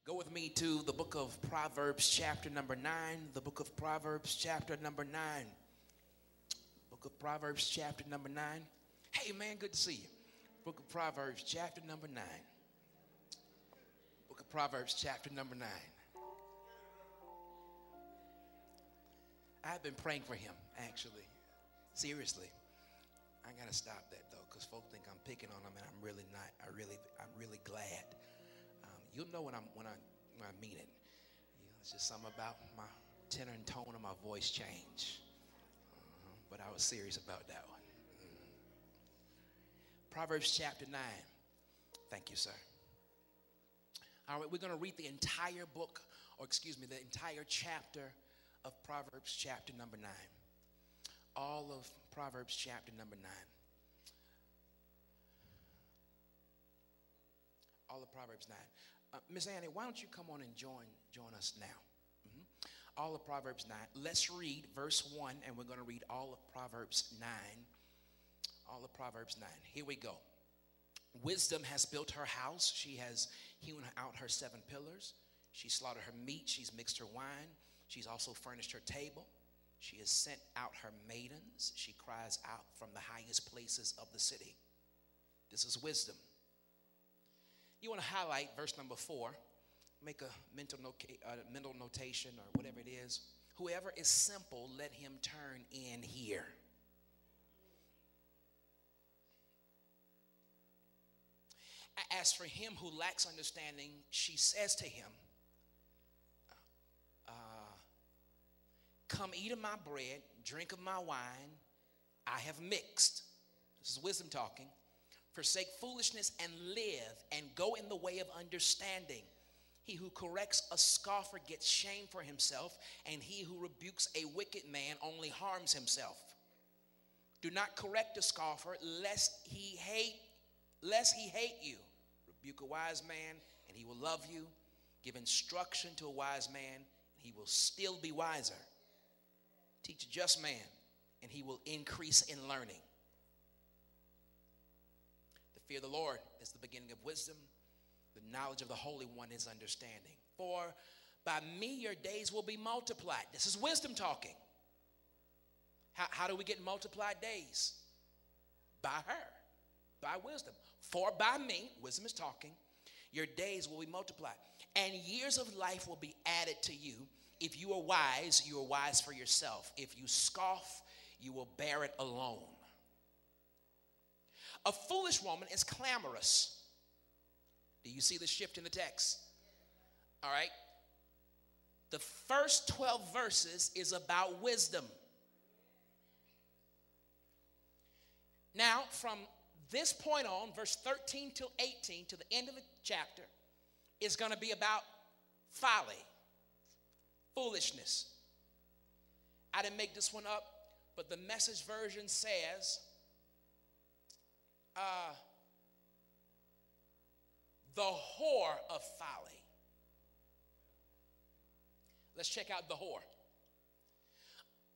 Go with me to the book of Proverbs, chapter number 9. The book of Proverbs, chapter number 9. Book of Proverbs, chapter number 9. Hey, man, good to see you. Book of Proverbs, chapter number 9. Book of Proverbs, chapter number 9. I've been praying for him, actually. Seriously. I got to stop that, though, because folks think I'm picking on him, and I'm really not. I'm really glad. You'll know when I mean it. It's just something about my tenor and tone of my voice change. But I was serious about that one. Proverbs chapter 9. Thank you, sir. All right, we're going to read the entire book, the entire chapter of Proverbs chapter number 9. All of Proverbs chapter number 9. All of Proverbs 9. Miss Annie, why don't you come on and join us now? All of Proverbs 9. Let's read verse 1, and we're going to read all of Proverbs 9. All of Proverbs 9. Here we go. Wisdom has built her house. She has hewn out her 7 pillars. She slaughtered her meat. She's mixed her wine. She's also furnished her table. She has sent out her maidens. She cries out from the highest places of the city. This is wisdom. You want to highlight verse number 4. Make a mental notation or whatever it is. Whoever is simple, let him turn in here. As for him who lacks understanding, she says to him, come eat of my bread, drink of my wine. I have mixed. This is wisdom talking. Forsake foolishness and live, and go in the way of understanding. He who corrects a scoffer gets shame for himself, and he who rebukes a wicked man only harms himself. Do not correct a scoffer, lest he hate you. Rebuke a wise man, and he will love you. Give instruction to a wise man, and he will still be wiser. Teach a just man, and he will increase in learning. The fear of the Lord is the beginning of wisdom. The knowledge of the Holy One is understanding. For by me your days will be multiplied. This is wisdom talking. How do we get multiplied days? By her, by wisdom. For by me, wisdom is talking, your days will be multiplied. And years of life will be added to you. If you are wise for yourself. If you scoff, you will bear it alone. A foolish woman is clamorous. Do you see the shift in the text? All right. The first 12 verses is about wisdom. Now, from this point on, verse 13 till 18, to the end of the chapter, is going to be about folly, foolishness. I didn't make this one up, but the Message version says, the whore of folly. Let's check out the whore.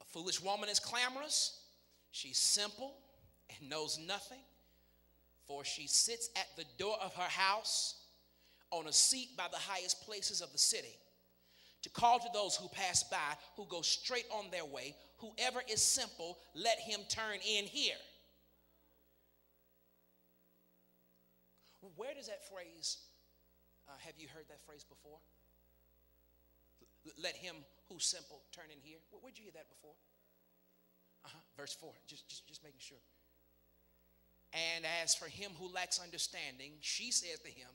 A foolish woman is clamorous. She's simple and knows nothing. For she sits at the door of her house on a seat by the highest places of the city, to call to those who pass by, who go straight on their way. Whoever is simple, let him turn in here. Where does that phrase, have you heard that phrase before? Let him who's simple turn in here. Where'd you hear that before? Verse 4, just making sure. And as for him who lacks understanding, she says to him,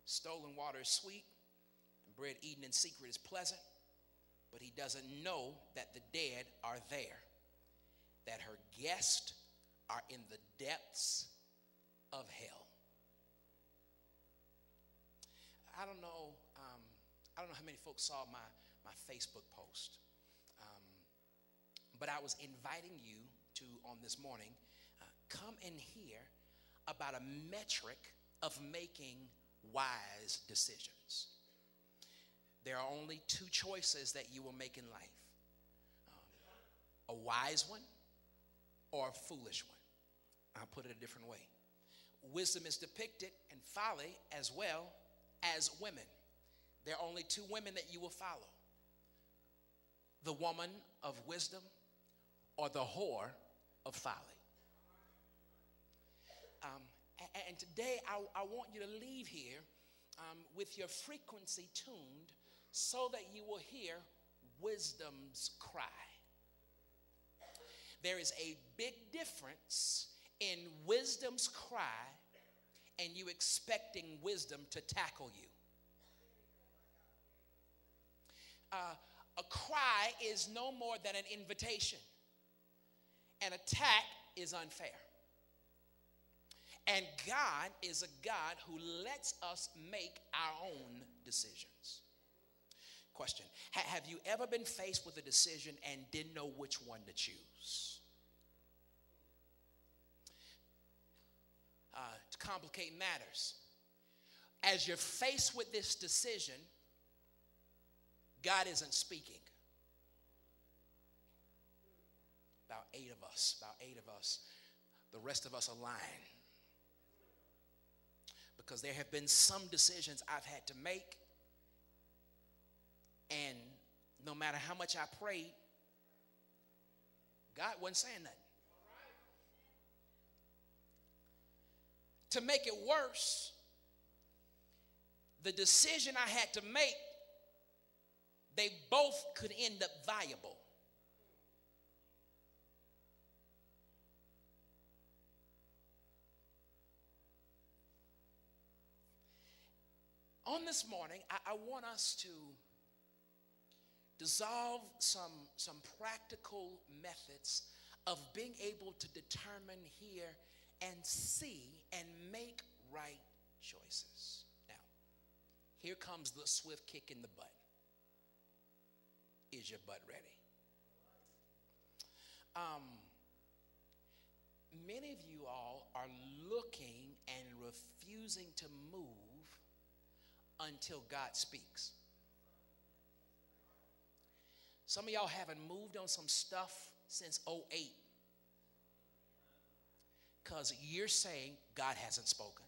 stolen water is sweet, and bread eaten in secret is pleasant, but he doesn't know that the dead are there, that her guests are in the depths of hell. I don't know how many folks saw my Facebook post, but I was inviting you to, on this morning, come and hear about a metric of making wise decisions. There are only 2 choices that you will make in life, a wise one or a foolish one. I'll put it a different way. Wisdom is depicted, and folly as well, as women. There are only two women that you will follow: the woman of wisdom or the whore of folly. And today I want you to leave here with your frequency tuned so that you will hear wisdom's cry. There is a big difference in wisdom's cry and you expecting wisdom to tackle you. A cry is no more than an invitation. An attack is unfair. And God is a God who lets us make our own decisions. Question: have you ever been faced with a decision and didn't know which one to choose? To complicate matters, as you're faced with this decision, God isn't speaking. About eight of us. The rest of us are lying. Because there have been some decisions I've had to make, and no matter how much I prayed, God wasn't saying nothing. To make it worse, the decision I had to make, they both could end up viable. On this morning, I want us to dissolve some practical methods of being able to determine, hear, and see and make right choices. Now, here comes the swift kick in the butt. Is your butt ready? Many of you all are looking and refusing to move until God speaks. Some of y'all haven't moved on some stuff since 2008 because you're saying God hasn't spoken.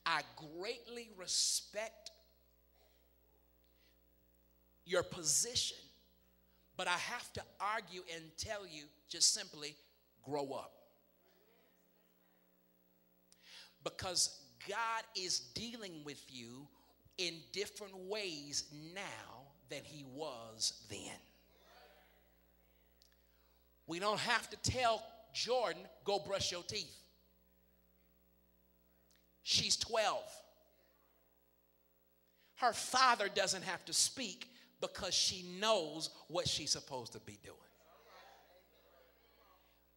I greatly respect your position, but I have to argue and tell you just simply, grow up. Because God is dealing with you in different ways now than he was then. We don't have to tell Jordan, go brush your teeth. She's 12. Her father doesn't have to speak because she knows what she's supposed to be doing.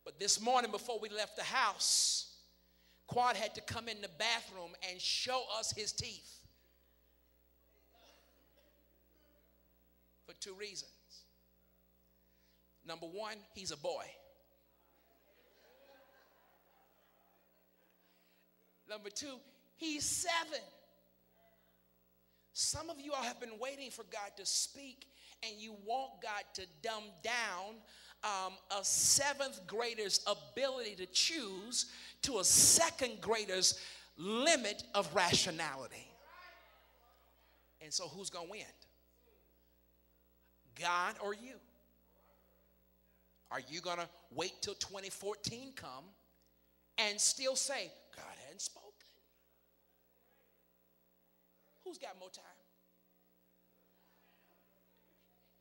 But this morning before we left the house, Quad had to come in the bathroom and show us his teeth. For two reasons. Number one, he's a boy. Number two, he's 7. Some of you all have been waiting for God to speak, and you want God to dumb down a 7th grader's ability to choose to a 2nd grader's limit of rationality. And so who's going to win? God or you? Are you going to wait till 2014 come and still say, God hadn't spoken? Who's got more time?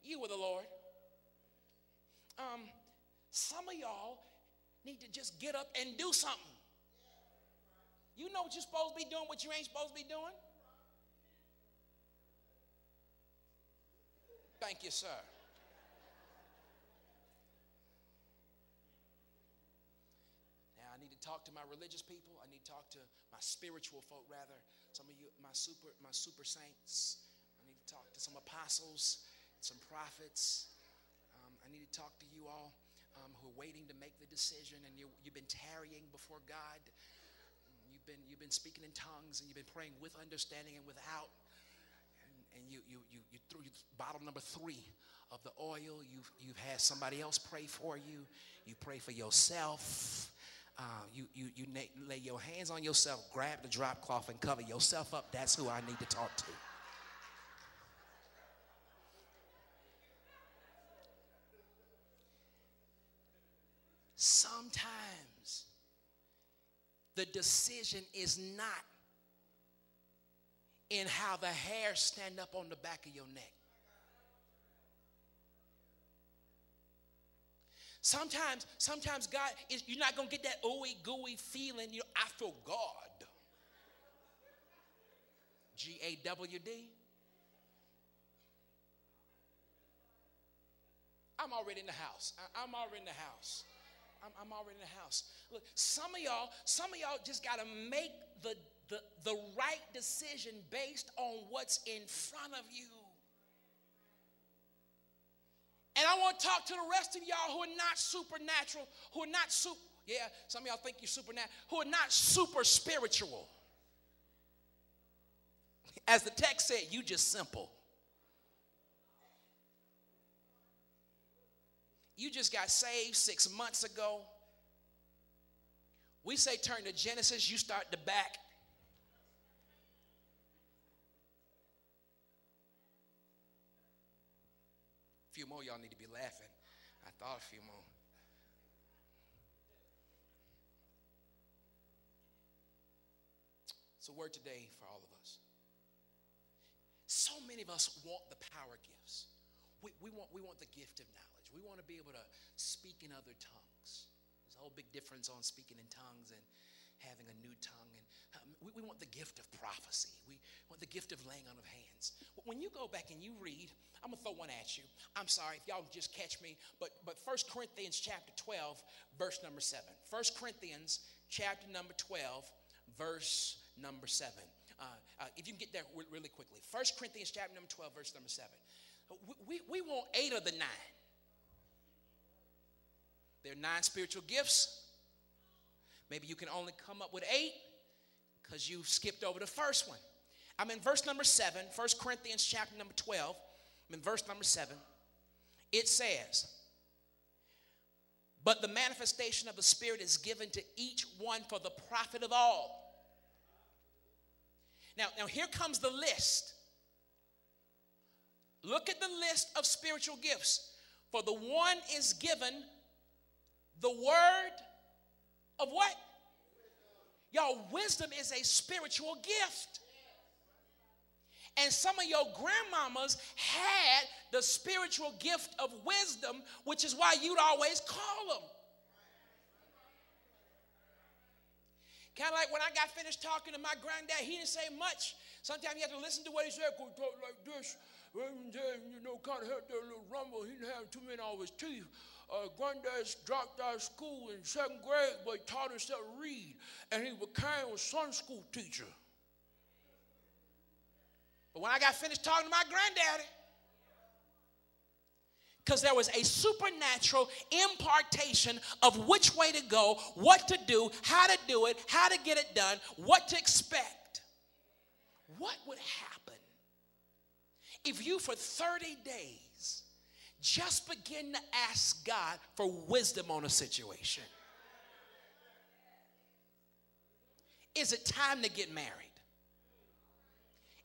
You or the Lord? Some of y'all need to just get up and do something. You know what you're supposed to be doing, what you ain't supposed to be doing? Thank you, sir. Now, I need to talk to my religious people. I need to talk to my spiritual folk, rather. Some of you, my super saints. I need to talk to some apostles, some prophets. I need to talk to you all who are waiting to make the decision, and you've been tarrying before God. You've been speaking in tongues, and you've been praying with understanding and without. And you threw bottle number 3 of the oil. You've had somebody else pray for you. You pray for yourself. lay your hands on yourself, grab the drop cloth and cover yourself up. That's who I need to talk to. Sometimes the decision is not in how the hairs stand up on the back of your neck. Sometimes God is, you're not going to get that ooey gooey feeling. I feel God. GAWD. I'm already in the house. I'm already in the house. I'm already in the house. Look, some of y'all just got to make the right decision based on what's in front of you. And I want to talk to the rest of y'all who are not supernatural, who are not some of y'all think you're supernatural, who are not super spiritual. As the text said, you just simple. You just got saved 6 months ago. We say turn to Genesis, you start the back. A few more y'all need to be laughing. I thought a few more. It's a word today for all of us. So many of us want the power gifts. We want the gift of knowledge. We want to be able to speak in other tongues. There's a whole big difference on speaking in tongues and having a new tongue. And we want the gift of prophecy. We want the gift of laying on of hands. When you go back and you read, I'm going to throw one at you. I'm sorry if y'all just catch me. But 1 Corinthians chapter 12, verse number 7. 1 Corinthians chapter number 12, verse number 7. If you can get there really quickly. 1 Corinthians chapter number 12, verse number 7. We want 8 of the 9. There are 9 spiritual gifts. Maybe you can only come up with 8 because you skipped over the first one. I'm in verse number 7, 1 Corinthians chapter number 12. I'm in verse number 7. It says, but the manifestation of the Spirit is given to each one for the profit of all. Now here comes the list. Look at the list of spiritual gifts. For the one is given the word of what? Y'all, wisdom is a spiritual gift. And some of your grandmamas had the spiritual gift of wisdom, which is why you'd always call them. Kind of like when I got finished talking to my granddad, he didn't say much. Sometimes you have to listen to what he said, go talk like this. And then, kind of had that little rumble. He didn't have too many of his teeth. Granddad dropped out of school in 2nd grade, but he taught himself to read. And he became a Sunday school teacher. But when I got finished talking to my granddaddy, because there was a supernatural impartation of which way to go, what to do, how to do it, how to get it done, what to expect. What would happen if you for 30 days just begin to ask God for wisdom on a situation? Is it time to get married?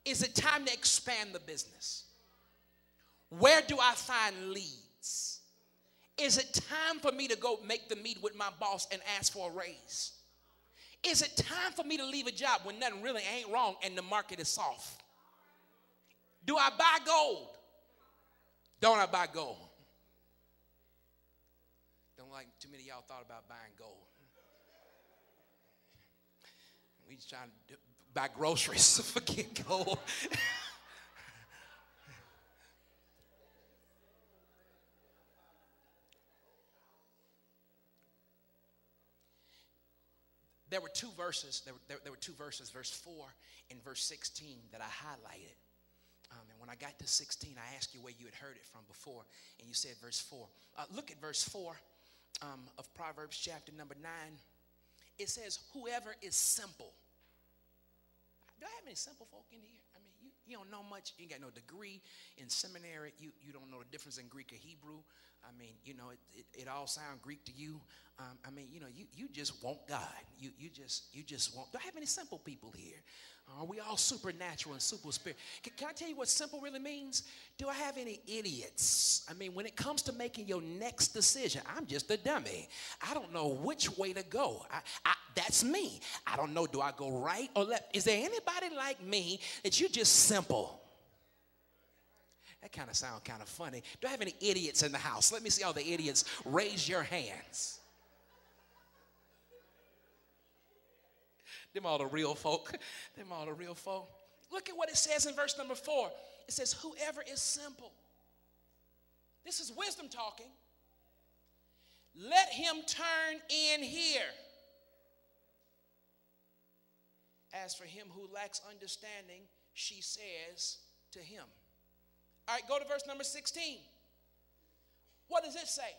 Is it time to expand the business? Where do I find leads? Is it time for me to go make the meet with my boss and ask for a raise? Is it time for me to leave a job when nothing really ain't wrong and the market is soft? Do I buy gold? Don't I buy gold? Don't like too many of y'all thought about buying gold. We just trying to buy groceries, forget gold. There were 2 verses. There were 2 verses, verse 4 and verse 16, that I highlighted. And when I got to 16, I asked you where you had heard it from before, and you said verse 4. Look at verse 4 of Proverbs chapter number 9. It says, whoever is simple. Do I have any simple folk in here? I mean, you don't know much. You ain't got no degree in seminary. You don't know the difference in Greek or Hebrew. I mean, it all sound Greek to you. I mean, you just want God. You just want. Do I have any simple people here? Are we all supernatural and super spirit? Can I tell you what simple really means? Do I have any idiots? I mean, when it comes to making your next decision, I'm just a dummy. I don't know which way to go. That's me. I don't know. Do I go right or left? Is there anybody like me that you're just simple? That kind of sounds kind of funny. Do I have any idiots in the house? Let me see all the idiots. Raise your hands. Them all the real folk. Them all the real folk. Look at what it says in verse number 4. It says, whoever is simple. This is wisdom talking. Let him turn in here. As for him who lacks understanding, she says to him. All right, go to verse number 16. What does it say?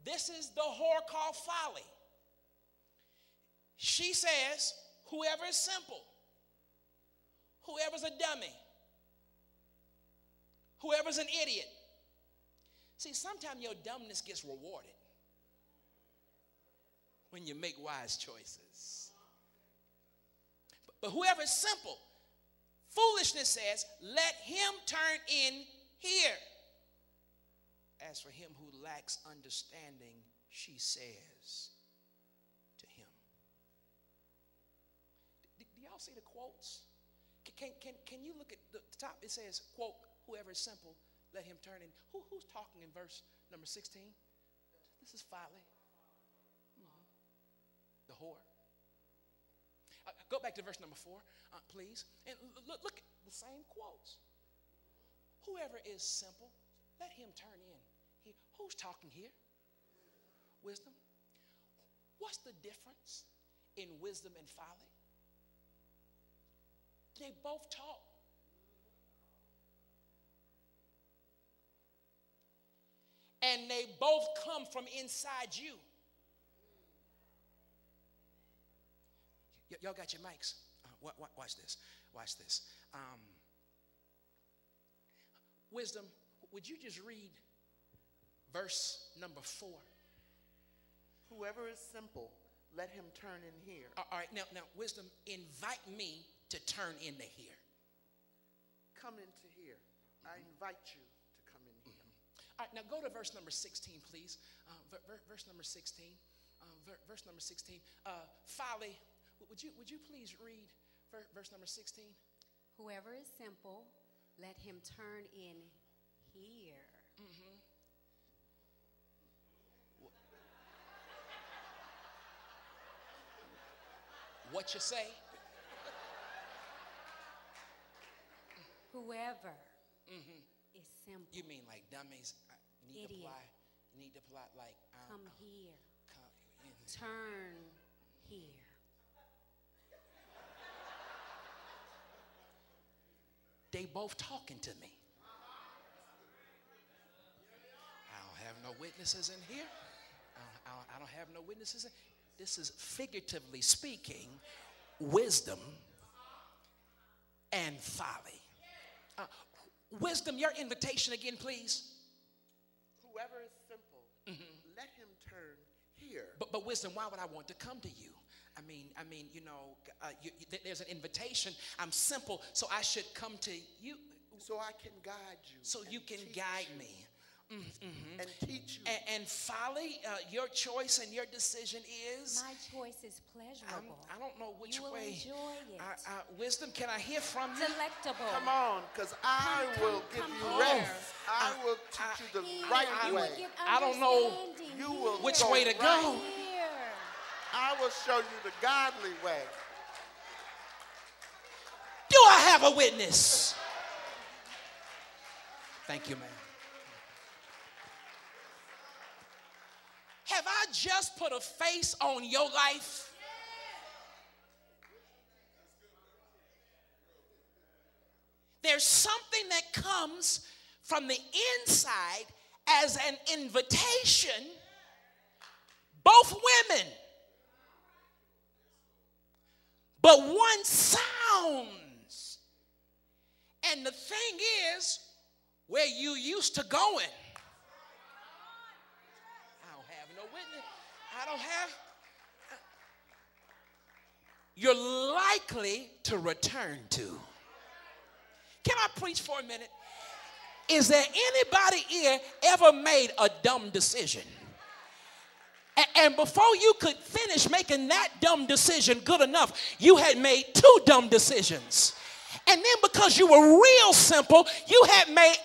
This is the whore called Folly. She says, whoever is simple, whoever's a dummy, whoever's an idiot. See, sometimes your dumbness gets rewarded when you make wise choices. But whoever is simple, foolishness says, let him turn in here. As for him who lacks understanding, she says to him. Do y'all see the quotes? Can you look at the top? It says, quote, whoever is simple, let him turn in. Who's talking in verse number 16? This is Folly. The whore. Go back to verse number 4, please. And look at the same quotes. Whoever is simple, let him turn in. Who's talking here? Wisdom. What's the difference in wisdom and folly? They both talk. And they both come from inside you. Y'all got your mics? Watch this. Watch this. Wisdom, would you just read verse number 4? Whoever is simple, let him turn in here. All right, now, Wisdom, invite me to turn into here. Come into here. I invite you to come in here. All right, now go to verse number 16, please. Verse number 16. Verse number 16. Folly, would you please read verse number 16? Whoever is simple, let him turn in here. Mm-hmm. What you say? Whoever is simple. You mean like dummies need Idiot. to apply like Come here. Come in. Turn here. They both talking to me. I don't have no witnesses in here. I don't have no witnesses. This is figuratively speaking, wisdom and folly. Wisdom, your invitation again, please. Whoever is simple, let him turn here. But wisdom, why would I want to come to you? There's an invitation. I'm simple, so I should come to you. So I can guide you. So you can guide me. And teach you. And Folly, your choice and your decision is? My choice is pleasurable. I don't know which you will way. Enjoy it. Wisdom, can I hear from you? Delectable. Come on, because I will give you rest. I will teach you the right way. I don't know You will which go way to go. Here. I will show you the godly way. Do I have a witness? Thank you, ma'am. Have I just put a face on your life? There's something that comes from the inside as an invitation. Both women. But one sounds. And the thing is, where you used to going, I don't have, you're likely to return to. Can I preach for a minute? Is there anybody here ever made a dumb decision? And before you could finish making that dumb decision good enough, you had made 2 dumb decisions. And then because you were real simple, you had made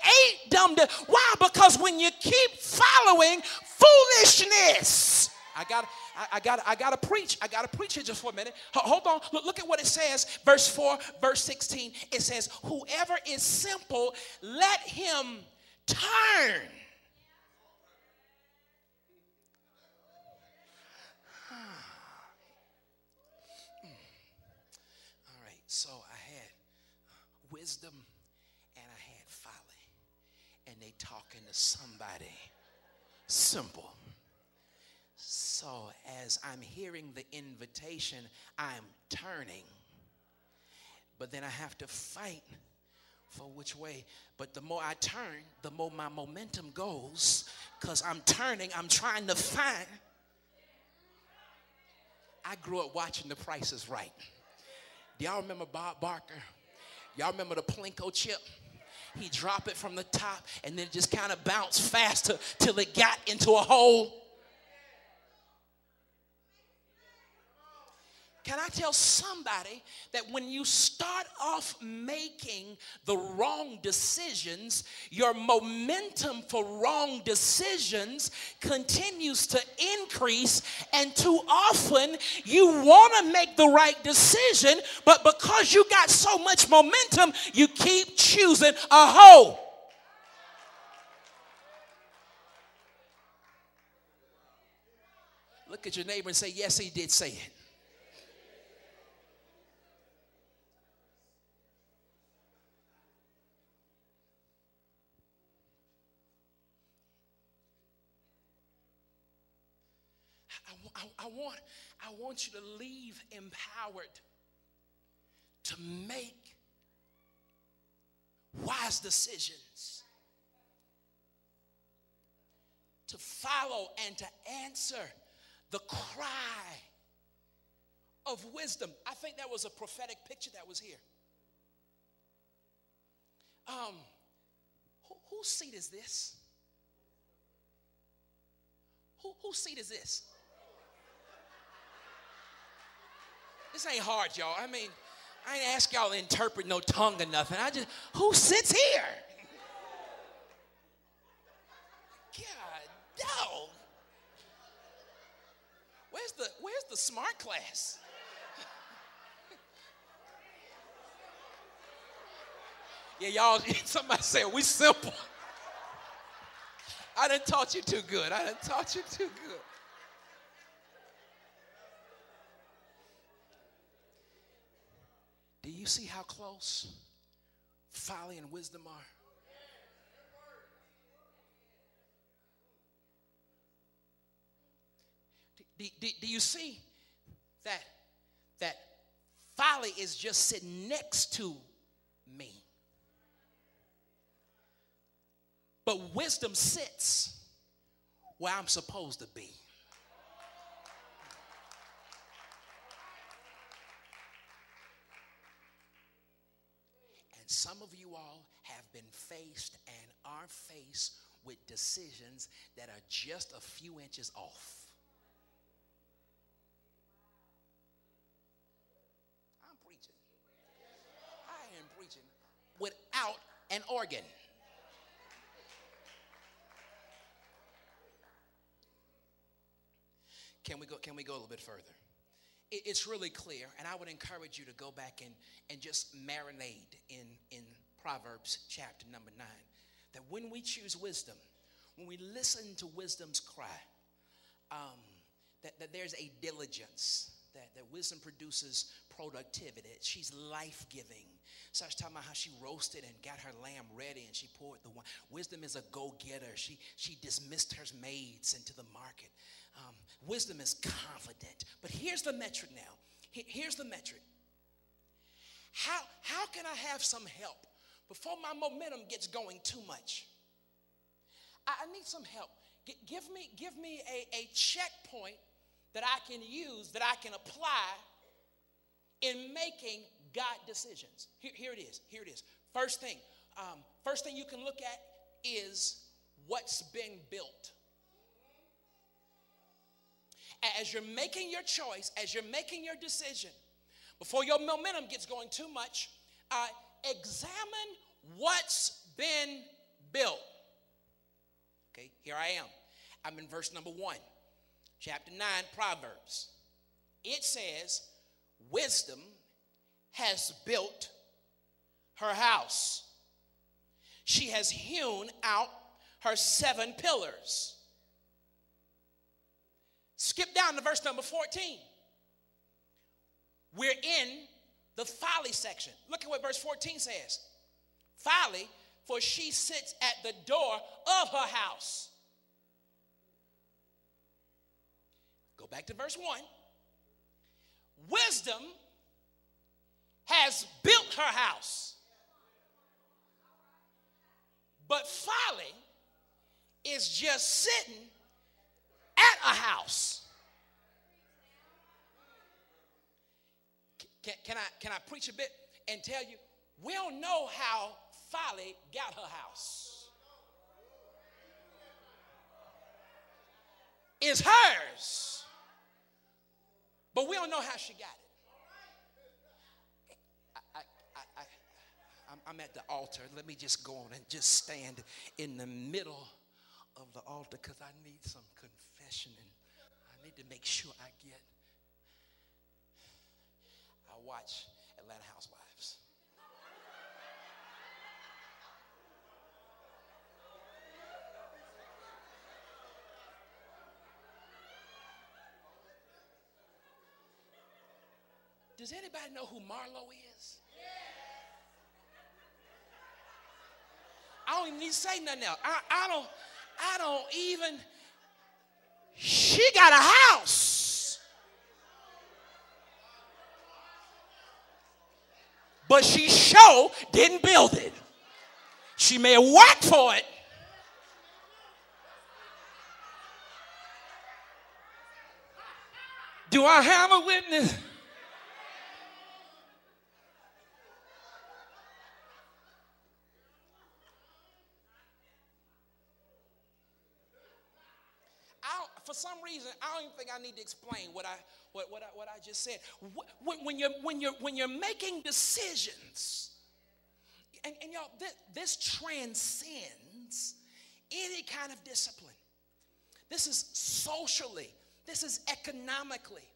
8 dumb decisions. Why? Because when you keep following foolishness, I gotta preach it just for a minute. Hold on. Look at what it says. Verse 4, verse 16. It says, whoever is simple, let him turn. All right. So I had wisdom and I had folly. And they talking to somebody simple. So as I'm hearing the invitation, I'm turning. But then I have to fight for which way. But the more I turn, the more my momentum goes. Because I'm turning, I'm trying to find. I grew up watching The Price is Right. Do y'all remember Bob Barker? Y'all remember the Plinko chip? He dropped it from the top and then just kind of bounced faster till it got into a hole. Can I tell somebody that when you start off making the wrong decisions, your momentum for wrong decisions continues to increase, and too often you want to make the right decision, but because you got so much momentum, you keep choosing a hole. Look at your neighbor and say, yes, he did say it. I want you to leave empowered to make wise decisions, to follow and to answer the cry of wisdom. I think that was a prophetic picture that was here. Whose seat is this? Whose seat is this? This ain't hard, y'all. I mean, I ain't ask y'all to interpret no tongue or nothing. Who sits here? God, dog. Where's the smart class? Yeah, y'all, somebody said we simple. I done taught you too good. Do you see how close folly and wisdom are? Do you see that folly is just sitting next to me? But wisdom sits where I'm supposed to be. And some of you all have been faced and are faced with decisions that are just a few inches off. I'm preaching. I am preaching without an organ. Can we go a little bit further? It's really clear, and I would encourage you to go back and just marinate in Proverbs chapter number 9, that when we choose wisdom, when we listen to wisdom's cry, that there's a diligence, that wisdom produces productivity. She's life-giving. So I was talking about how she roasted and got her lamb ready and she poured the wine. Wisdom is a go-getter. She dismissed her maids into the market. Wisdom is confident. But here's the metric now. Here's the metric. How can I have some help before my momentum gets going too much? I need some help. Give me a checkpoint that I can use, that I can apply in making God decisions. Here it is. Here it is. First thing you can look at is what's been built. As you're making your choice, as you're making your decision, before your momentum gets going too much, examine what's been built. Okay, here I am. I'm in verse number 1, chapter 9, Proverbs. It says, wisdom has built her house. She has hewn out her 7 pillars. Skip down to verse number 14. We're in the folly section. Look at what verse 14 says. Folly, for she sits at the door of her house. Go back to verse 1. Wisdom has built her house. But folly is just sitting at a house. Can I preach a bit and tell you, we don't know how Folly got her house. It's hers, but we don't know how she got it. I'm at the altar. Let me just go on and just stand in the middle of the altar because I need some confession and I need to make sure I watch Atlanta Housewives. Does anybody know who Marlo is? I don't even need to say nothing else. I don't even. She got a house. But she sure didn't build it. She may have worked for it. Do I have a witness? For some reason, I don't even think I need to explain what I just said. When you're making decisions, and y'all, this transcends any kind of discipline. This is socially. This is economically.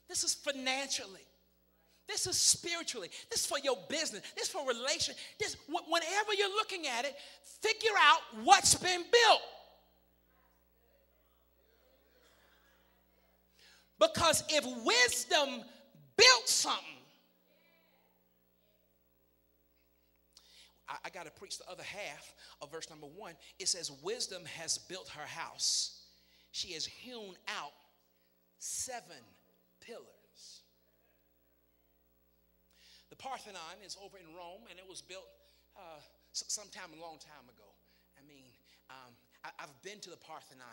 This is financially. This is spiritually. This is for your business. This is for relation. Whenever you're looking at it, figure out what's been built. Because if wisdom built something, I got to preach the other half of verse number 1. It says, wisdom has built her house. She has hewn out 7 pillars. The Parthenon is over in Rome, and it was built sometime a long time ago. I mean, I've been to the Parthenon,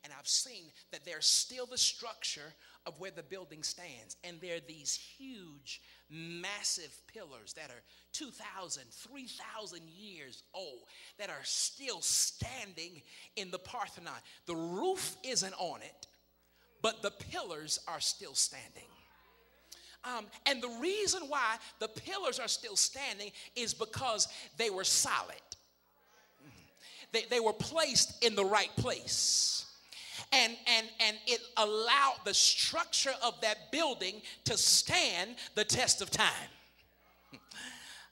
and I've seen that there's still the structure of where the building stands. And there are these huge, massive pillars that are 2,000, 3,000 years old that are still standing in the Parthenon. The roof isn't on it, but the pillars are still standing. And the reason why the pillars are still standing is because they were solid. They were placed in the right place. And it allowed the structure of that building to stand the test of time.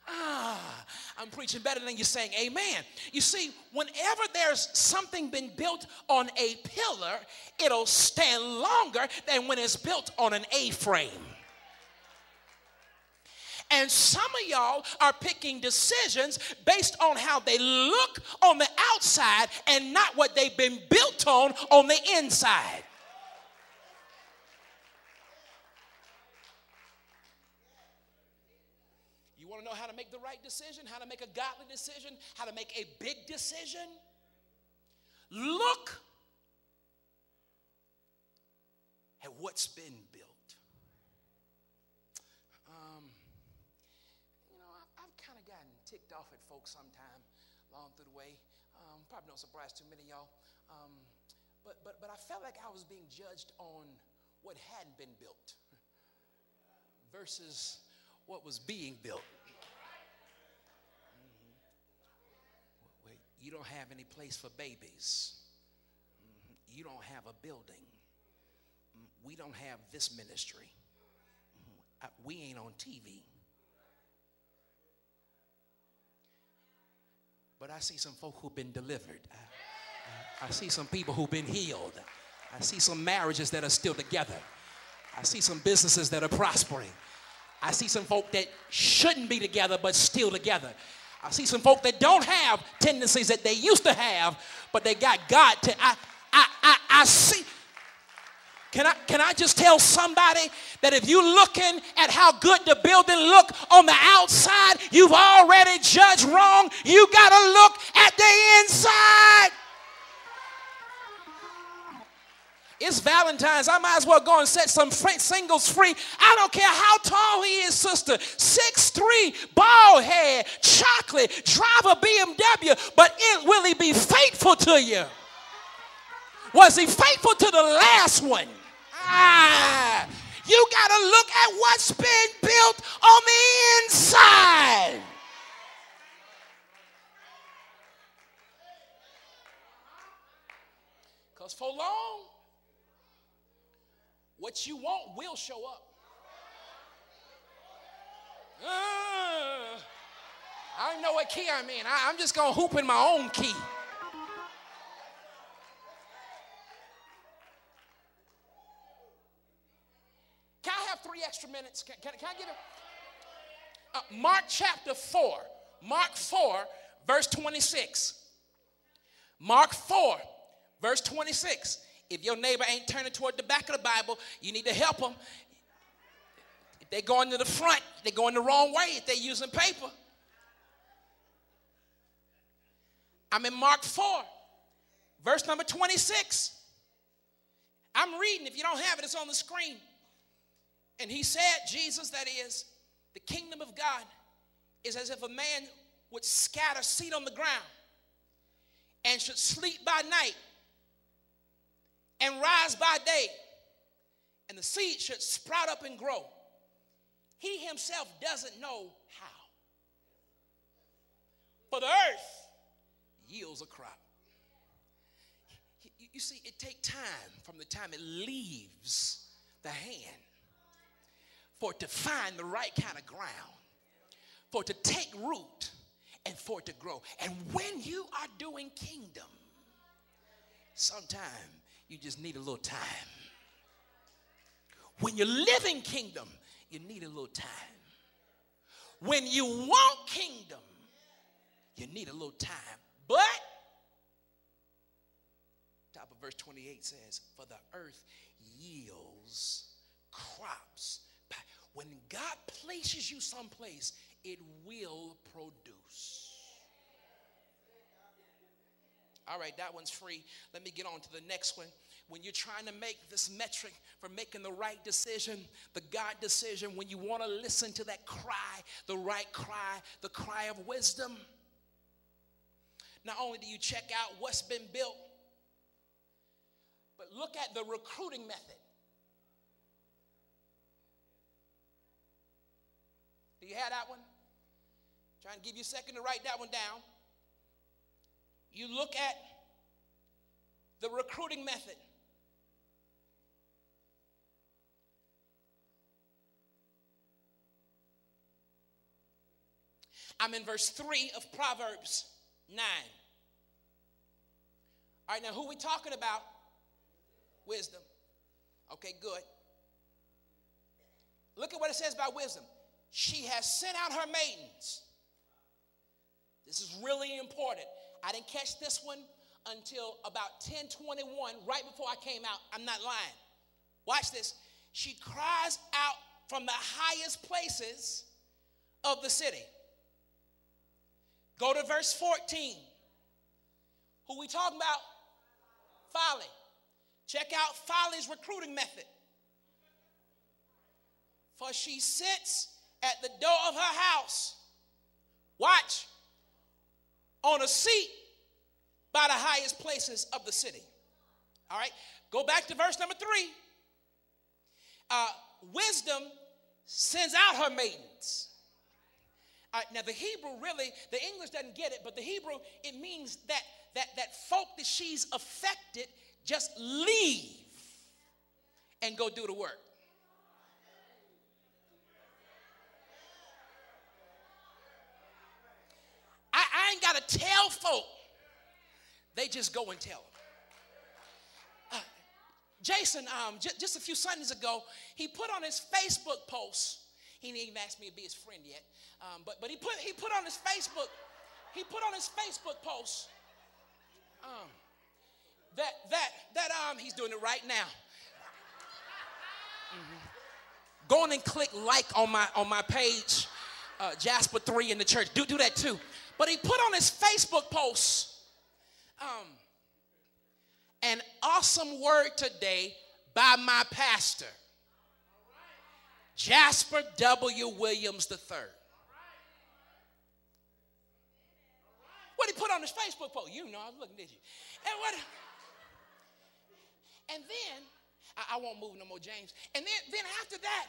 I'm preaching better than you're saying amen. You see, whenever there's something been built on a pillar, it'll stand longer than when it's built on an A-frame. And some of y'all are picking decisions based on how they look on the outside and not what they've been built on the inside. You want to know how to make the right decision, how to make a godly decision, how to make a big decision? Look at what's been built. I've kind of gotten ticked off at folks sometime along through the way. Probably no surprise to many of y'all. But I felt like I was being judged on what hadn't been built versus what was being built. Wait, you don't have any place for babies. You don't have a building. We don't have this ministry. We ain't on TV. But I see some folk who've been delivered. I see some people who've been healed. I see some marriages that are still together. I see some businesses that are prospering. I see some folk that shouldn't be together but still together. I see some folk that don't have tendencies that they used to have, but they got God to. I see. Can I just tell somebody that if you're looking at how good the building look on the outside, you've already judged wrong. You got to look at the inside. It's Valentine's. I might as well go and set some singles free. I don't care how tall he is, sister. 6'3", bald head, chocolate, drive a BMW, but will he be faithful to you? Was he faithful to the last one? You got to look at what's been built on the inside. Because for long, what you want will show up. I don't know what key I'm in. I'm just going to hoop in my own key. Can I have 3 extra minutes? Can I get it? Mark chapter 4. Mark 4, verse 26. Mark 4, verse 26. If your neighbor ain't turning toward the back of the Bible, you need to help them. If they're going to the front, they're going the wrong way if they're using paper. I'm in Mark 4, verse number 26. I'm reading. If you don't have it, it's on the screen. And he said, Jesus, that is, the kingdom of God is as if a man would scatter seed on the ground and should sleep by night and rise by day, and the seed should sprout up and grow. He himself doesn't know how. For the earth yields a crop. You see, it takes time from the time it leaves the hand for it to find the right kind of ground, for it to take root, and for it to grow. And when you are doing kingdom, sometimes you just need a little time. When you're living kingdom, you need a little time. When you want kingdom, you need a little time. But, top of verse 28 says, for the earth yields crops. When God places you someplace, it will produce. All right, that one's free. Let me get on to the next one. When you're trying to make this metric for making the right decision, the God decision, when you want to listen to that cry, the right cry, the cry of wisdom, not only do you check out what's been built, but look at the recruiting method. Do you have that one? Trying to give you a second to write that one down. You look at the recruiting method. I'm in verse 3 of Proverbs 9. All right, now who we talking about? Wisdom. Okay, good. Look at what it says about wisdom. She has sent out her maidens. This is really important. I didn't catch this one until about 10:21, right before I came out. I'm not lying. Watch this. She cries out from the highest places of the city. Go to verse 14. Who we talking about? Folly. Check out Folly's recruiting method. for she sits at the door of her house. Watch. On a seat by the highest places of the city. All right. Go back to verse number 3. Wisdom sends out her maidens. Now the Hebrew really, the English doesn't get it, but the Hebrew, it means that folk that she's affected just leave and go do the work. I ain't got to tell folk. They just go and tell them. Jason, just a few Sundays ago, he put on his Facebook post. He didn't even ask me to be his friend yet, but he put on his Facebook. He put on his Facebook post that he's doing it right now. Go on and click like on my page, Jasper 3 in the church. Do that too. But he put on his Facebook post, an awesome word today by my pastor, Jasper W. Williams III. What he put on his Facebook post? You know, I was looking at you. And then, I won't move no more, James. And then after that,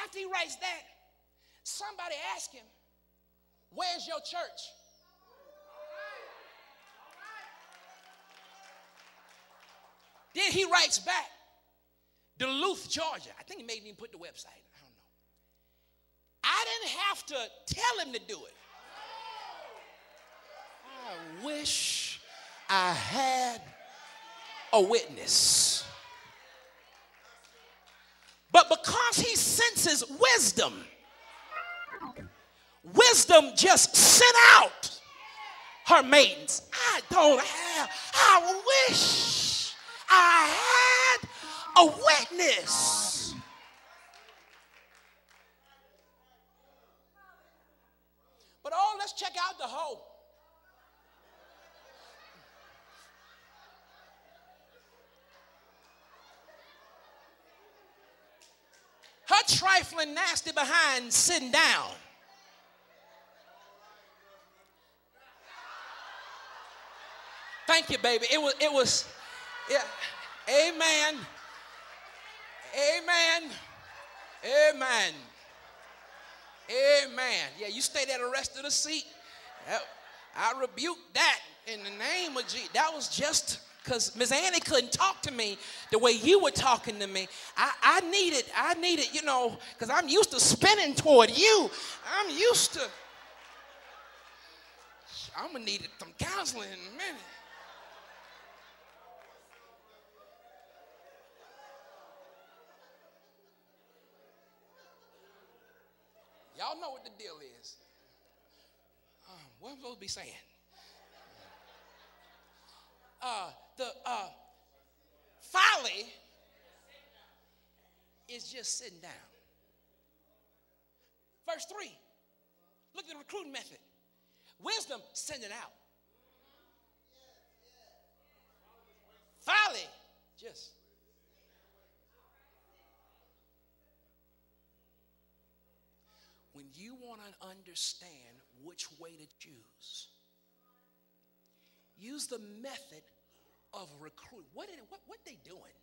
after he writes that, somebody asked him, where's your church? Then he writes back, Duluth, Georgia. I think he maybe even put the website. I don't know. I didn't have to tell him to do it. I wish I had a witness. But because he senses wisdom, wisdom just sent out her maidens. I wish I had a witness. But let's check out the hoe. Her trifling nasty behind sitting down. Thank you, baby. It was, yeah. Amen. Amen. Amen. Amen. Yeah, you stay there the rest of the seat. I rebuke that in the name of Jesus. That was just because Miss Annie couldn't talk to me the way you were talking to me. I needed, you know, because I'm used to spinning toward you. I'm going to need some counseling in a minute. Y'all know what the deal is. What am I supposed to be saying? Folly is just sitting down. Verse 3. Look at the recruiting method. Wisdom, send it out. Folly, just. When you want to understand which way to choose, use the method of recruit. What they doing?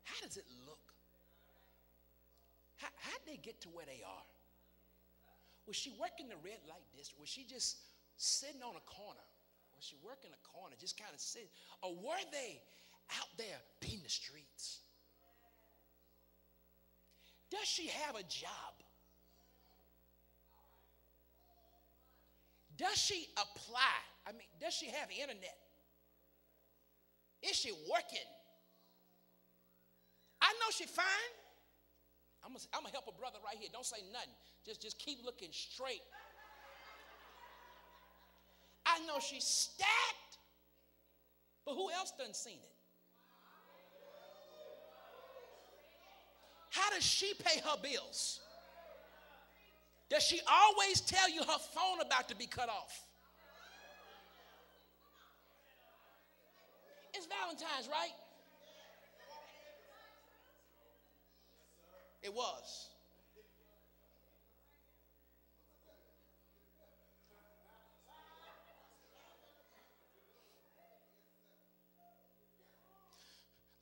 How does it look? How'd they get to where they are? Was she working the red light district? Was she just sitting on a corner? Was she working a corner, just kind of sitting? Or were they out there beating the streets? Does she have a job? Does she apply? I mean, does she have internet? Is she working? I know she's fine. I'm gonna help a brother right here. Don't say nothing. Just keep looking straight. I know she's stacked, but who else done seen it? How does she pay her bills? Does she always tell you her phone about to be cut off? It's Valentine's, right? It was.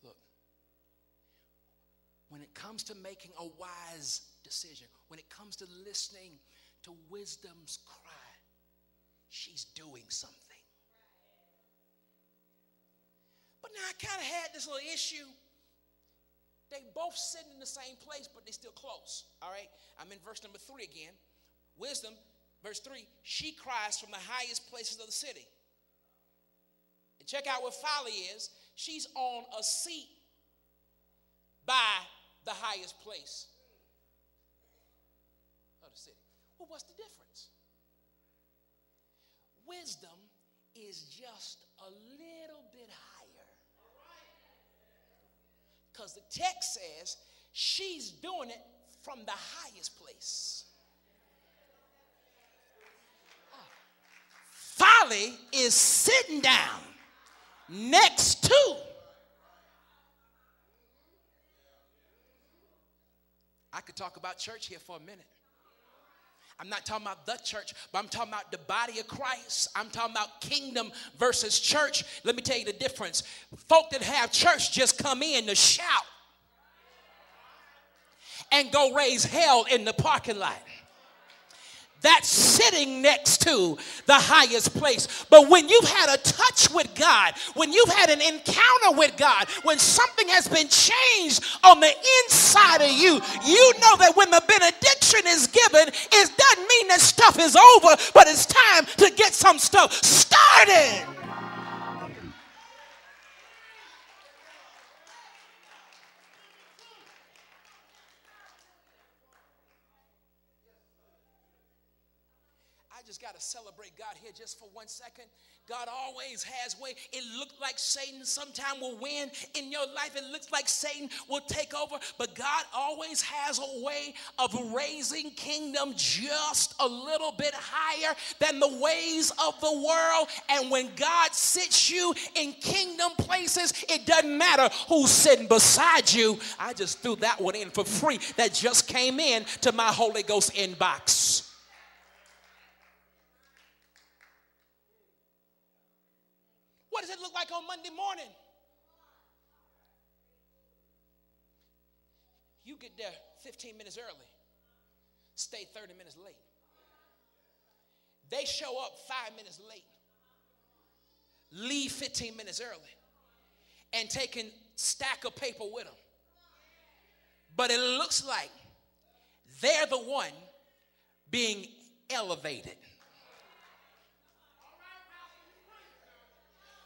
Look, when it comes to making a wise decision, when it comes to listening to wisdom's cry, she's doing something. But now I kind of had this little issue. They both sitting in the same place, but they still close. All right, I'm in verse number 3 again. Wisdom, verse 3, she cries from the highest places of the city. And check out what Folly is. She's on a seat by the highest place of the city. Well, what's the difference? Wisdom is just a little bit higher. Because the text says she's doing it from the highest place. Folly is sitting down next to. I could talk about church here for a minute. I'm not talking about the church, but I'm talking about the body of Christ. I'm talking about kingdom versus church. Let me tell you the difference. Folk that have church just come in to shout and go raise hell in the parking lot. That's sitting next to the highest place. But when you've had a touch with God, when you've had an encounter with God, when something has been changed on the inside of you, you know that when the benediction is given, it doesn't mean that stuff is over, but it's time to get some stuff started. I just got to celebrate God here just for 1 second. God always has way. It looked like Satan sometime will win in your life. It looks like Satan will take over. But God always has a way of raising kingdom just a little bit higher than the ways of the world. And when God sits you in kingdom places, it doesn't matter who's sitting beside you. I just threw that one in for free. That just came in to my Holy Ghost inbox. What does it look like on Monday morning? You get there 15 minutes early, stay 30 minutes late. They show up 5 minutes late, leave 15 minutes early, and take a stack of paper with them. But it looks like they're the one being elevated.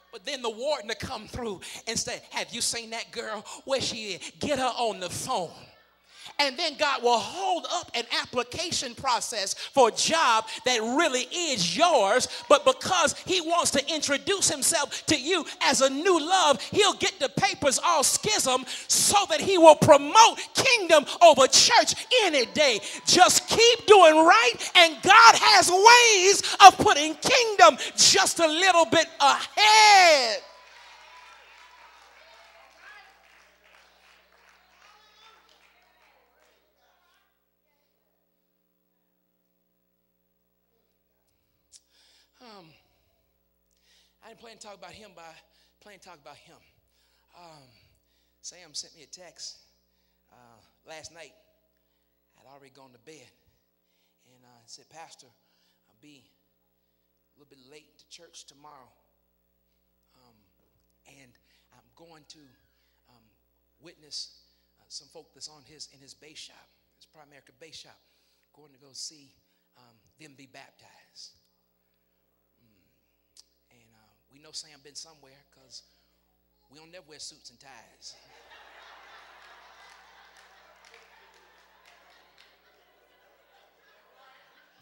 But then the warden to come through and say, have you seen that girl? Where she is? Get her on the phone. And then God will hold up an application process for a job that really is yours. But because he wants to introduce himself to you as a new love, he'll get the papers all schism so that he will promote kingdom over church any day. Just keep doing right, and God has ways of putting kingdom just a little bit ahead. I didn't plan to talk about him, but I plan to talk about him. Sam sent me a text last night. I'd already gone to bed, and said, Pastor, I'll be a little bit late to church tomorrow, and I'm going to witness some folk that's in his base shop, his Primerica base shop, going to go see them be baptized. We know Sam been somewhere because we don't never wear suits and ties.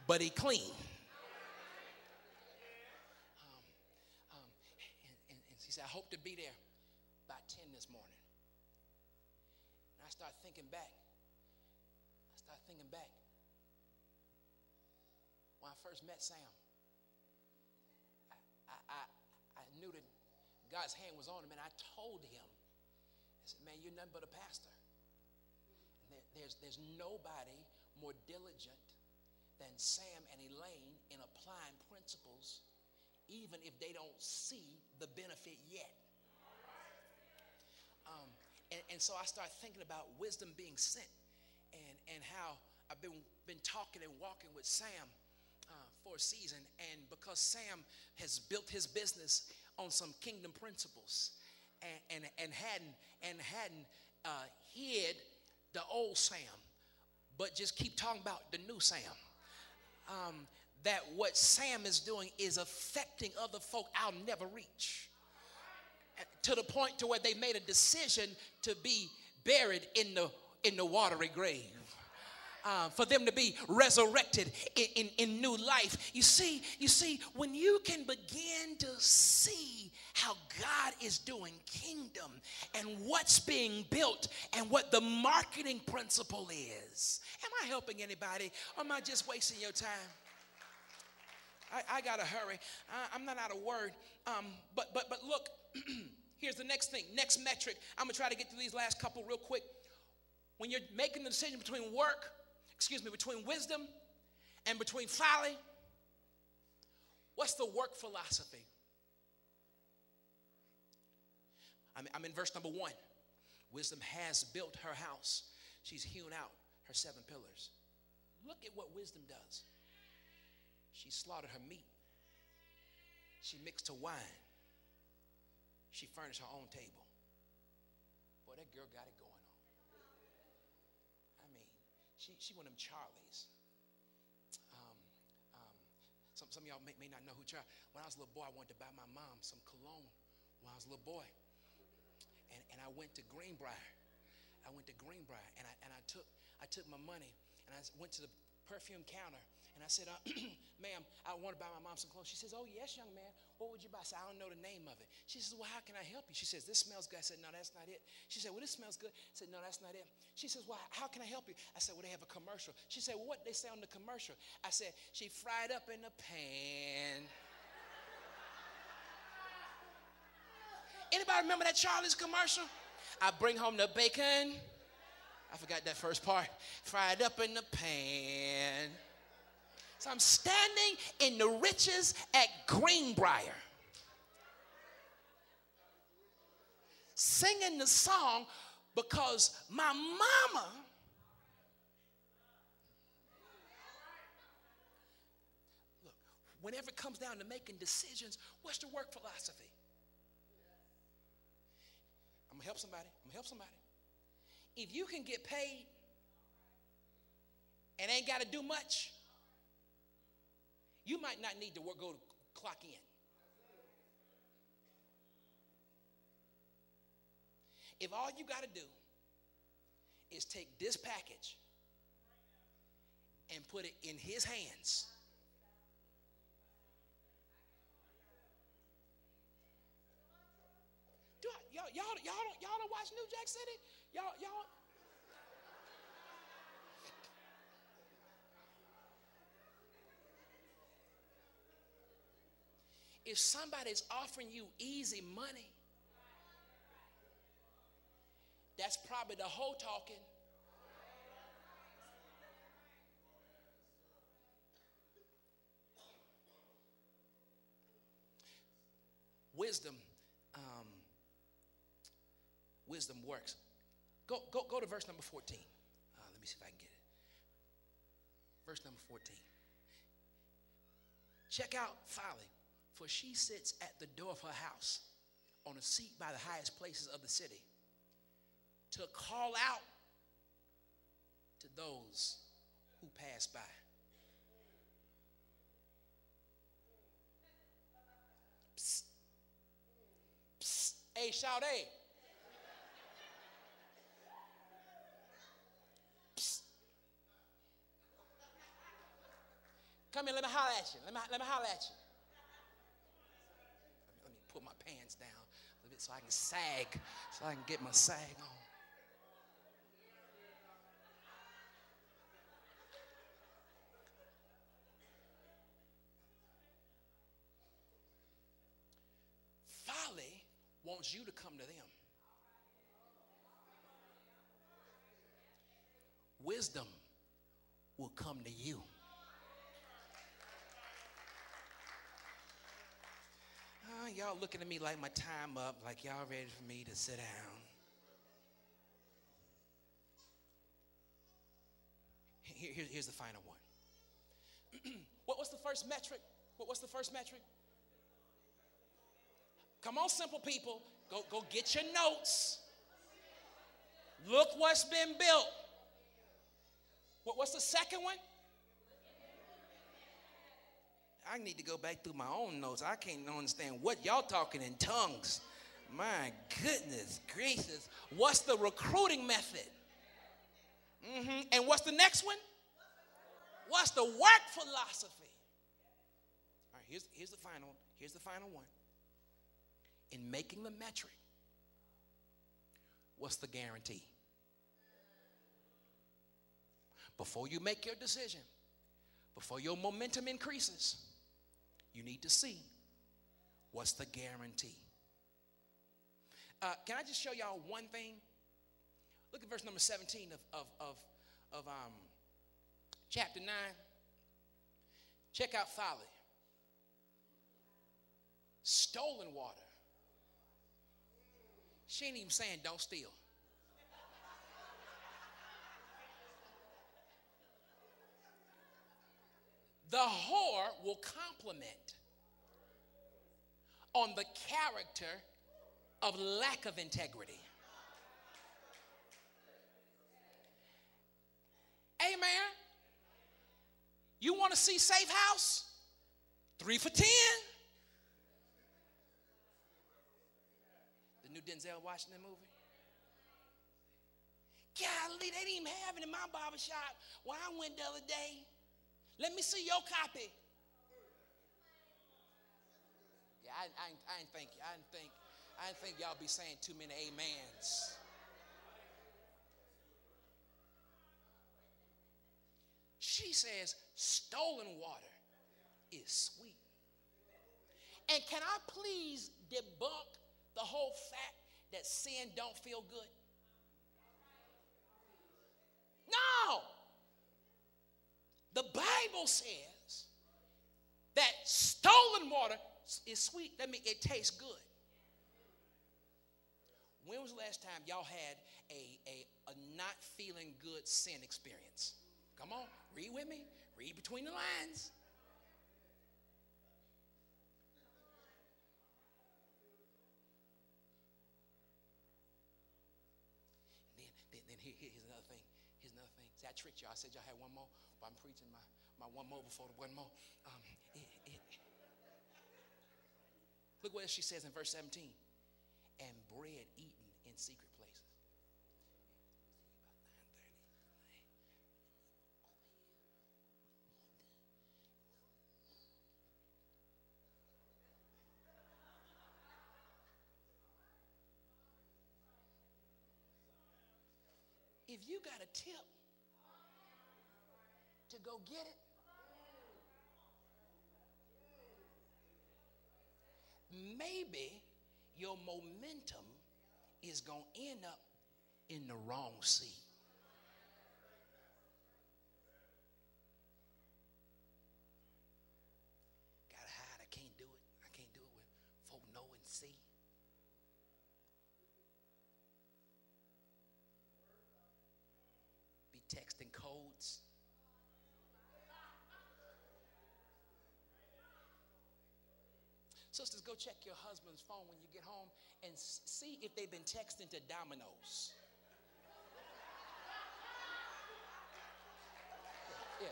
But he clean. And he said, I hope to be there by 10 this morning. And I started thinking back. When I first met Sam, I knew that God's hand was on him, and I told him, I said, man, you're nothing but a pastor. And there's nobody more diligent than Sam and Elaine in applying principles, even if they don't see the benefit yet. And so I start thinking about wisdom being sent, and how I've been talking and walking with Sam for a season, and because Sam has built his business on some kingdom principles, and hadn't hid the old Sam, but just keep talking about the new Sam. That what Sam is doing is affecting other folk I'll never reach, to the point to where they made a decision to be buried in the watery grave, for them to be resurrected in new life. You see, when you can begin to see how God is doing kingdom and what's being built and what the marketing principle is. Am I helping anybody, or am I just wasting your time? I gotta hurry. I'm not out of word. But look, here's the next thing, next metric. I'm gonna try to get through these last couple real quick. When you're making the decision between between wisdom and between folly, what's the work philosophy? I'm in verse number 1. Wisdom has built her house. She's hewn out her 7 pillars. Look at what wisdom does. She slaughtered her meat. She mixed her wine. She furnished her own table. Boy, that girl got it going on. I mean, she one of them Charlies. Some of y'all may not know who Charlie. When I was a little boy, I wanted to buy my mom some cologne when I was a little boy. And I went to Greenbrier. And I took my money, and I went to the perfume counter, and I said, ma'am, I want to buy my mom some clothes. She says, oh, yes, young man. What would you buy? I said, I don't know the name of it. She says, well, how can I help you? She says, this smells good. I said, no, that's not it. She said, well, this smells good. I said, no, that's not it. She says, well, how can I help you? I said, well, they have a commercial. She said, well, what they say on the commercial? I said, she fried up in a pan. Anybody remember that Charlie's commercial? I bring home the bacon. I forgot that first part. Fried up in the pan. So I'm standing in the riches at Greenbrier, singing the song because my mama look, whenever it comes down to making decisions, what's the work philosophy? I'm gonna help somebody. If you can get paid and ain't got to do much, you might not need to go to clock in. If all you got to do is take this package and put it in his hands, y'all don't watch New Jack City? Y'all. If somebody's offering you easy money, that's probably the hoe talking. Wisdom works. Go to verse number 14. Let me see if I can get it. Verse number 14. Check out Folly, for she sits at the door of her house on a seat by the highest places of the city to call out to those who pass by. Psst. Psst. Hey, shout, hey. Psst. Come here, let me holler at you. Let me holler at you. Let me put my pants down a little bit so I can sag, so I can get my sag on. Folly wants you to come to them. wisdom will come to you. Y'all looking at me like my time up, like y'all ready for me to sit down. Here's the final one. What's the first metric? What's the first metric? Come on, simple people. Go get your notes. Look what's been built. What's the second one? I need to go back through my own notes. I can't understand what y'all talking in tongues. My goodness gracious. What's the recruiting method? And what's the next one? What's the work philosophy? All right, here's the final one. In making the metric, what's the guarantee? Before you make your decision, before your momentum increases, you need to see what's the guarantee. Can I just show y'all one thing? Look at verse number 17 of chapter 9. Check out Folly. Stolen water. She ain't even saying don't steal. The whore will compliment on the character of lack of integrity. Amen. You want to see Safe House? 3 for $10. The new Denzel Washington movie. Golly, they didn't even have it in my barbershop where I went the other day. Let me see your copy. Yeah, I didn't think y'all be saying too many amens. She says stolen water is sweet. And can I please debunk the whole fact that sin don't feel good? No. The Bible says that stolen water is sweet. That means it tastes good. When was the last time y'all had a not feeling good sin experience? Come on, read with me. Read between the lines. Then here's another thing. Here's another thing. See, I tricked y'all. I said y'all had one more, but I'm preaching my one more before the one more. Look what she says in verse 17. And bread eaten in secret places. If you got a tip to go get it, maybe your momentum is going to end up in the wrong seat. Gotta hide. I can't do it. I can't do it when folk know and see. Be texting codes. Sisters, go check your husband's phone when you get home and see if they've been texting to Domino's. Yeah.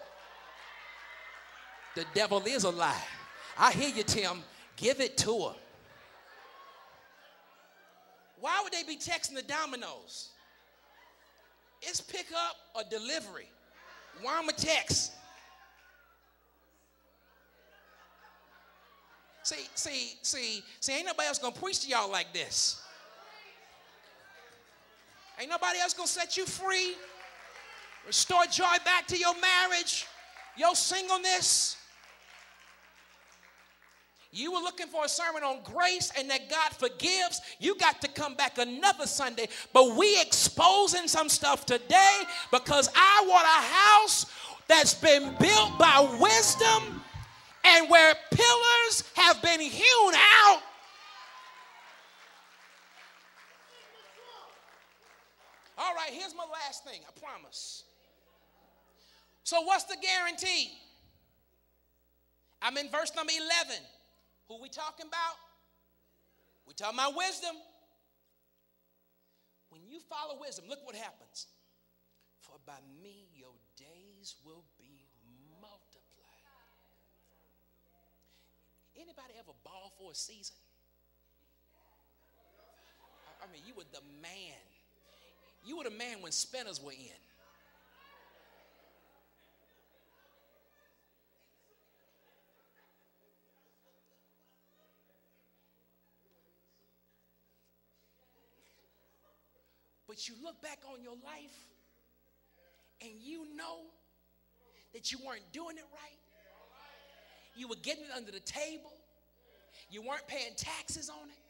The devil is a lie. I hear you, Tim. Give it to her. Why would they be texting the Domino's? It's pick up or delivery. Why am I text? See, ain't nobody else gonna preach to y'all like this. Ain't nobody else gonna set you free, restore joy back to your marriage, your singleness. You were looking for a sermon on grace and that God forgives. You got to come back another Sunday. But we exposing some stuff today because I want a house that's been built by wisdom and where pillars have been hewn out. All right, here's my last thing, I promise. So what's the guarantee? I'm in verse number 11. Who we talking about? We talking about wisdom. When you follow wisdom, look what happens. For by me your days will be multiplied. Anybody ever ball for a season? I mean, you were the man. You were the man when spinners were in. But you look back on your life and you know that you weren't doing it right. You were getting it under the table. You weren't paying taxes on it.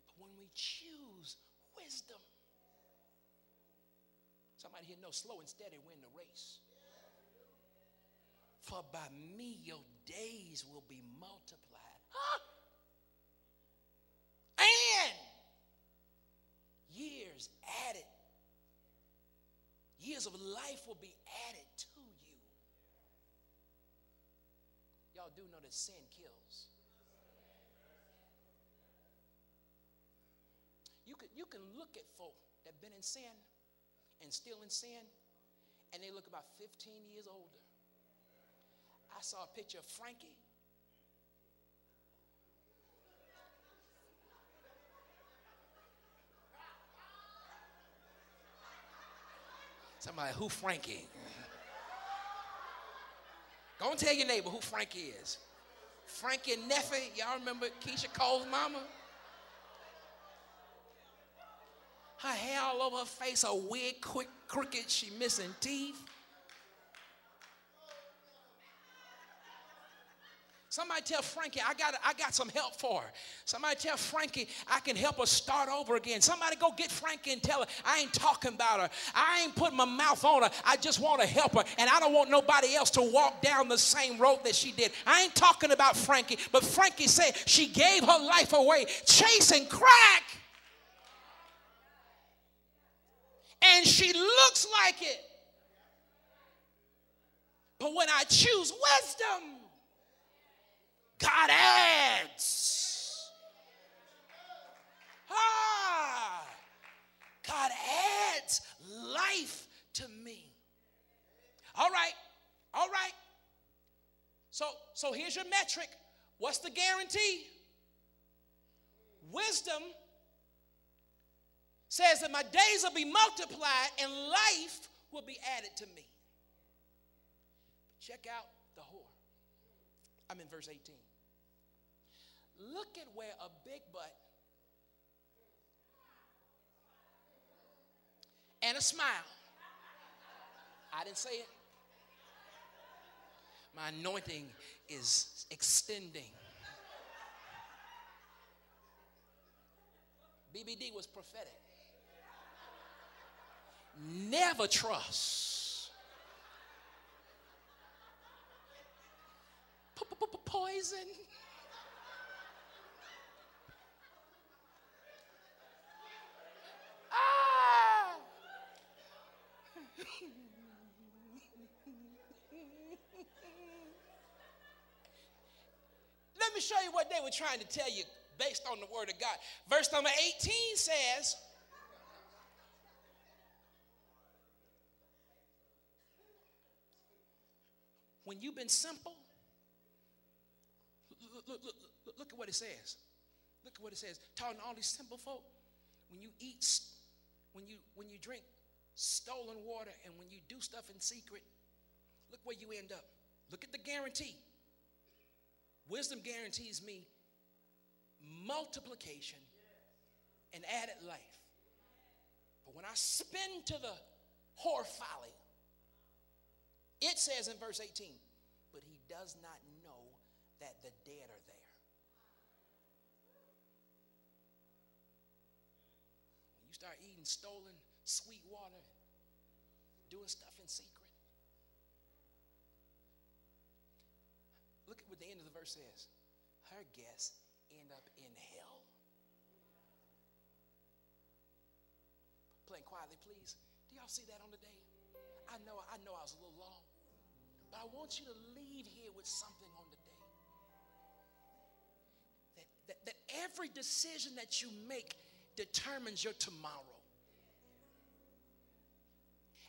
But when we choose wisdom, somebody here knows slow and steady win the race. For by me your days will be multiplied. Huh? And years added. Years of life will be added to you. Y'all do know that sin kills. You can look at folk that have been in sin and still in sin, and they look about 15 years older. I saw a picture of Frankie. Somebody, who Frankie? Go and tell your neighbor who Frankie is. Frankie and Neffy, y'all remember Keisha Cole's mama? Her hair all over her face, her wig crooked, she missing teeth. Somebody tell Frankie, I got some help for her. Somebody tell Frankie, I can help her start over again. Somebody go get Frankie and tell her, I ain't talking about her. I ain't putting my mouth on her. I just want to help her. And I don't want nobody else to walk down the same road that she did. I ain't talking about Frankie. But Frankie said she gave her life away chasing crack. And she looks like it. But when I choose wisdom, God adds. God adds life to me. All right. So here's your metric. What's the guarantee? Wisdom says that my days will be multiplied and life will be added to me. Check out the whore. I'm in verse 18. Look at where a big butt and a smile. I didn't say it. My anointing is extending. BBD was prophetic. Never trust. Poison. Let me show you what they were trying to tell you based on the word of God. Verse number 18 says, when you've been simple, look at what it says. Look at what it says. Talking to all these simple folk, when you eat, when you drink stolen water, and when you do stuff in secret, look where you end up. Look at the guarantee. Wisdom guarantees me multiplication and added life. But when I spin to the whore folly, it says in verse 18, but he does not know that the dead are there. When you start eating stolen sweet water, doing stuff in secret, look at what the end of the verse says. Her guests end up in hell. Playing quietly, please. Do y'all see that on the day? I know I was a little long, but I want you to leave here with something on the day. That every decision that you make determines your tomorrow.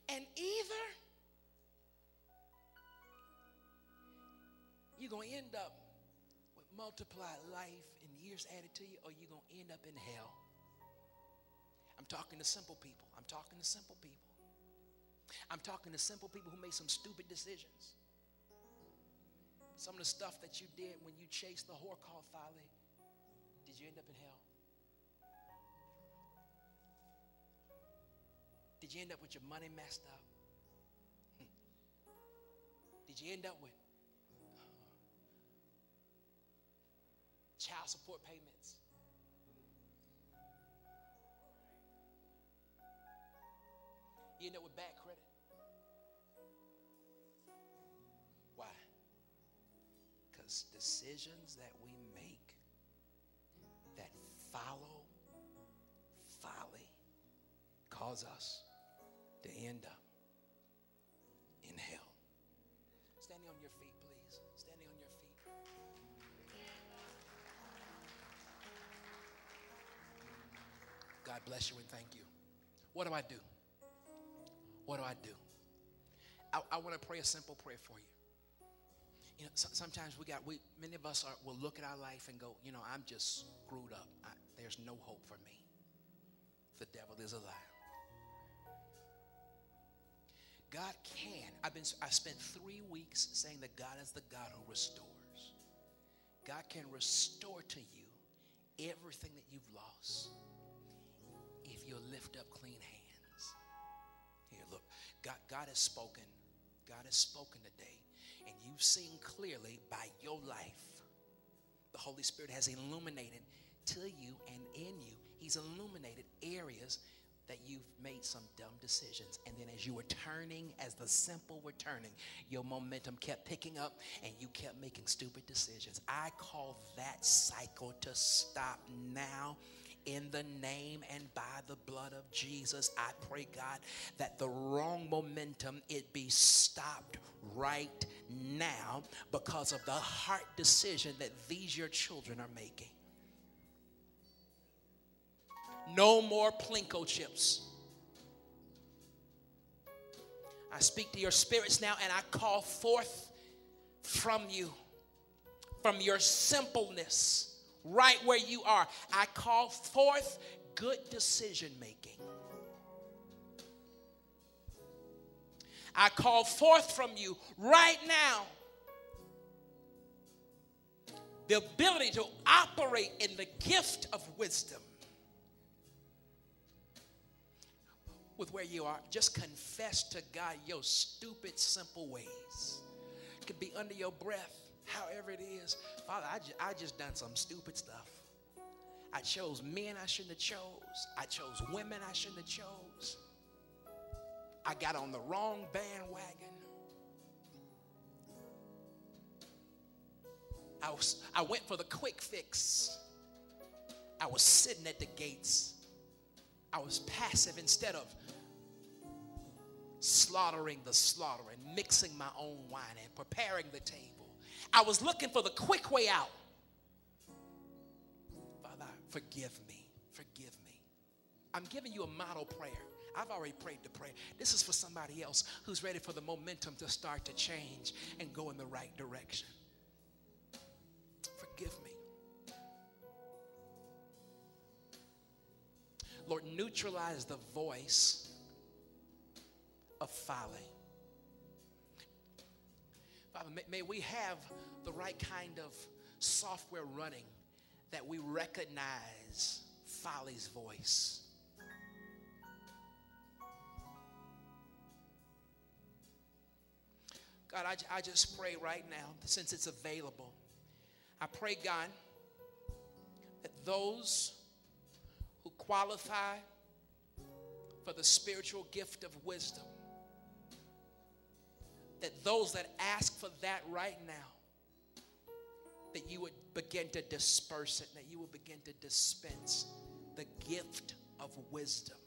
And either you're going to end up with multiplied life and years added to you, or you're going to end up in hell. I'm talking to simple people. I'm talking to simple people. I'm talking to simple people who made some stupid decisions. Some of the stuff that you did when you chased the whore called Folly, did you end up in hell? Did you end up with your money messed up? Did you end up with child support payments? You end up with bad credit. Why? Because decisions that we make that follow folly cause us to end up in hell. Standing on your feet, please. Standing on your feet. God bless you and thank you. What do I do? What do I do? I want to pray a simple prayer for you. You know, sometimes many of us will look at our life and go, you know, I'm just screwed up. There's no hope for me. The devil is a liar. God can. I spent 3 weeks saying that God is the God who restores. God can restore to you everything that you've lost if you lift up clean hands. Here, look, God has spoken. God has spoken today, and you've seen clearly by your life. The Holy Spirit has illuminated to you and in you. He's illuminated areas that you've made some dumb decisions. And then as you were turning, as the simple were turning, your momentum kept picking up and you kept making stupid decisions. I call that cycle to stop now. In the name and by the blood of Jesus, I pray, God, that the wrong momentum, it be stopped right now because of the heart decision that these your children are making. No more Plinko chips. I speak to your spirits now and I call forth from you, from your simpleness, right where you are. I call forth good decision making. I call forth from you right now the ability to operate in the gift of wisdom. With where you are, just confess to God your stupid, simple ways. It could be under your breath, however it is. Father, I just done some stupid stuff. I chose men I shouldn't have chose. I chose women I shouldn't have chose. I got on the wrong bandwagon. I went for the quick fix. I was sitting at the gates. I was passive instead of slaughtering the slaughter and mixing my own wine and preparing the table. I was looking for the quick way out. Father, forgive me. Forgive me. I'm giving you a model prayer. I've already prayed the prayer. This is for somebody else who's ready for the momentum to start to change and go in the right direction. Forgive me. Lord, neutralize the voice of folly. Father, may we have the right kind of software running that we recognize folly's voice. God, I just pray right now, since it's available, I pray, God, that those who qualify for the spiritual gift of wisdom, that those that ask for that right now, that you would begin to disperse it, that you would begin to dispense the gift of wisdom.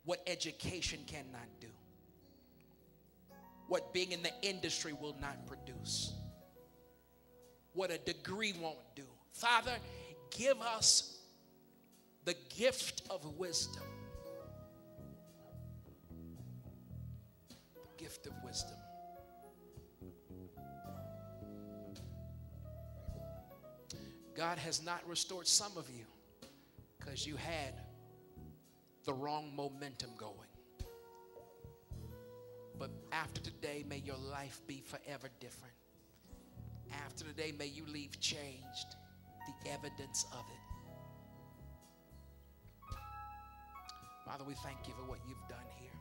What education cannot do, what being in the industry will not produce, what a degree won't do. Father, give us the gift of wisdom. The gift of wisdom. God has not restored some of you because you had the wrong momentum going. But after today, may your life be forever different. After today, may you leave changed, the evidence of it. Father, we thank you for what you've done here.